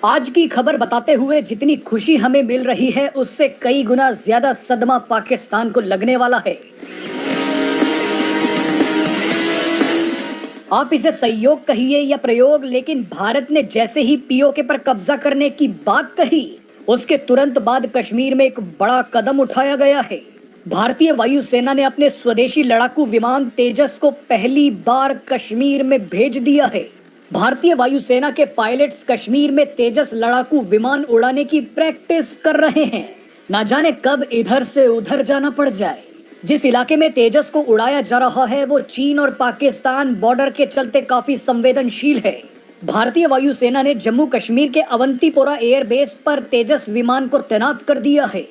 आज की खबर बताते हुए जितनी खुशी हमें मिल रही है उससे कई गुना ज्यादा सदमा पाकिस्तान को लगने वाला है। आप इसे संयोग कहिए या प्रयोग, लेकिन भारत ने जैसे ही पीओके पर कब्जा करने की बात कही उसके तुरंत बाद कश्मीर में एक बड़ा कदम उठाया गया है। भारतीय वायुसेना ने अपने स्वदेशी लड़ाकू विमान तेजस को पहली बार कश्मीर में भेज दिया है। भारतीय वायुसेना के पायलट्स कश्मीर में तेजस लड़ाकू विमान उड़ाने की प्रैक्टिस कर रहे हैं। ना जाने कब इधर से उधर जाना पड़ जाए। जिस इलाके में तेजस को उड़ाया जा रहा है वो चीन और पाकिस्तान बॉर्डर के चलते काफी संवेदनशील है। भारतीय वायुसेना ने जम्मू कश्मीर के अवंतीपोरा एयरबेस पर तेजस विमान को तैनात कर दिया है।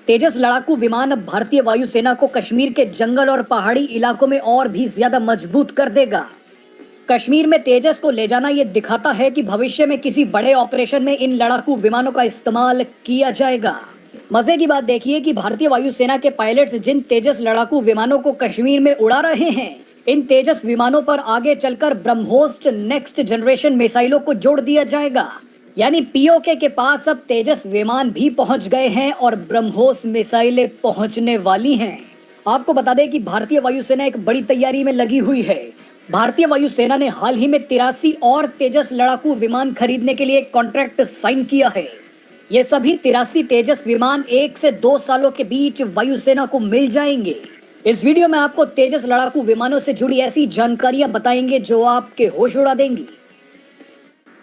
तेजस लड़ाकू विमान अब भारतीय वायुसेना को कश्मीर के जंगल और पहाड़ी इलाकों में और भी ज्यादा मजबूत कर देगा। कश्मीर में तेजस को ले जाना ये दिखाता है कि भविष्य में किसी बड़े ऑपरेशन में इन लड़ाकू विमानों का इस्तेमाल किया जाएगा। मजे की बात देखिए कि भारतीय वायुसेना के पायलट्स जिन तेजस लड़ाकू विमानों को कश्मीर में उड़ा रहे हैं, इन तेजस विमानों पर आगे चलकर ब्रह्मोस नेक्स्ट जनरेशन मिसाइलों को जोड़ दिया जाएगा। यानी पीओके के पास अब तेजस विमान भी पहुंच गए हैं और ब्रह्मोस मिसाइलें पहुंचने वाली हैं। आपको बता दें कि भारतीय वायुसेना एक बड़ी तैयारी में लगी हुई है। भारतीय वायुसेना ने हाल ही में 83 और तेजस लड़ाकू विमान खरीदने के लिए कॉन्ट्रैक्ट साइन किया है। ये सभी 83 तेजस विमान 1 से 2 सालों के बीच वायुसेना को मिल जाएंगे। इस वीडियो में आपको तेजस लड़ाकू विमानों से जुड़ी ऐसी जानकारियां बताएंगे जो आपके होश उड़ा देंगी।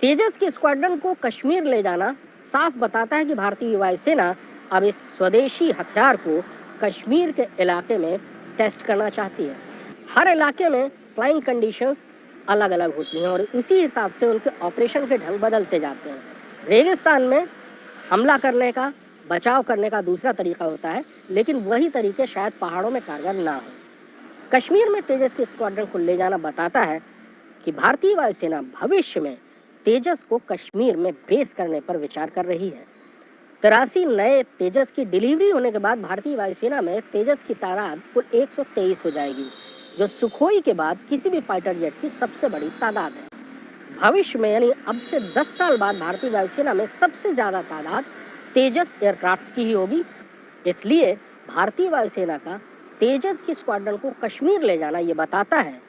तेजस के स्क्वाड्रन को कश्मीर ले जाना साफ बताता है कि भारतीय वायुसेना अब इस स्वदेशी हथियार को कश्मीर के इलाके में टेस्ट करना चाहती है। हर इलाके में फ्लाइंग कंडीशंस अलग अलग होती हैं और उसी हिसाब से उनके ऑपरेशन के ढंग बदलते जाते हैं। रेगिस्तान में हमला करने का, बचाव करने का दूसरा तरीका होता है, लेकिन वही तरीके शायद पहाड़ों में कारगर ना हो। कश्मीर में तेजस के स्क्वाड्रन को ले जाना बताता है कि भारतीय वायुसेना भविष्य में तेजस को कश्मीर में बेस करने पर विचार कर रही है। 83 नए तेजस की डिलीवरी होने के बाद भारतीय वायुसेना में तेजस की तादाद कुल 123 हो जाएगी, जो सुखोई के बाद किसी भी फाइटर जेट की सबसे बड़ी तादाद है। भविष्य में यानी अब से 10 साल बाद भारतीय वायुसेना में सबसे ज़्यादा तादाद तेजस एयरक्राफ्ट की ही होगी। इसलिए भारतीय वायुसेना का तेजस की स्क्वाड्रन को कश्मीर ले जाना ये बताता है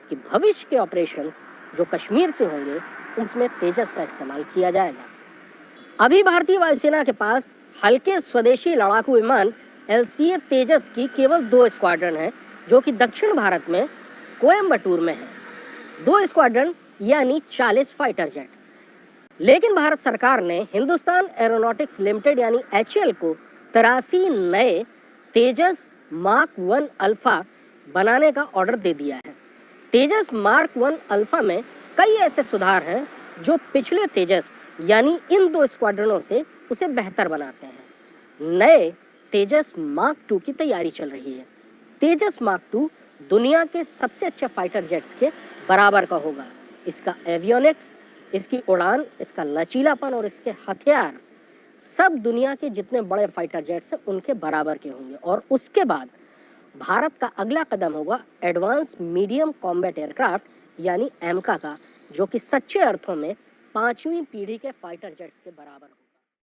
कि भविष्य के ऑपरेशंस जो कश्मीर से होंगे उसमें तेजस का इस्तेमाल किया जाएगा। अभी भारतीय वायुसेना के पास हल्के स्वदेशी लड़ाकू विमान LCA तेजस की केवल 2 स्क्वाड्रन हैं, जो कि दक्षिण भारत में कोयम्बटूर में है। 2 स्क्वाड्रन यानी 40 फाइटर जेट। लेकिन भारत सरकार ने हिंदुस्तान एरोनॉटिक्स लिमिटेड यानी HAL को 83 नए तेजस मार्क 1 अल्फा बनाने का ऑर्डर दे दिया है। तेजस मार्क 1 अल्फा में कई ऐसे सुधार हैं जो पिछले तेजस यानी इन 2 स्क्वाड्रनों से उसे बेहतर बनाते हैं। नए तेजस मार्क 2 की तैयारी चल रही है। तेजस मार्क 2 दुनिया के सबसे अच्छे फाइटर जेट्स के बराबर का होगा। इसका एवियोनिक्स, इसकी उड़ान, इसका लचीलापन और इसके हथियार सब दुनिया के जितने बड़े फाइटर जेट्स हैं उनके बराबर के होंगे। और उसके बाद भारत का अगला कदम होगा एडवांस मीडियम कॉम्बैट एयरक्राफ्ट यानी एमका का, जो कि सच्चे अर्थों में 5वीं पीढ़ी के फाइटर जेट्स के बराबर होगा।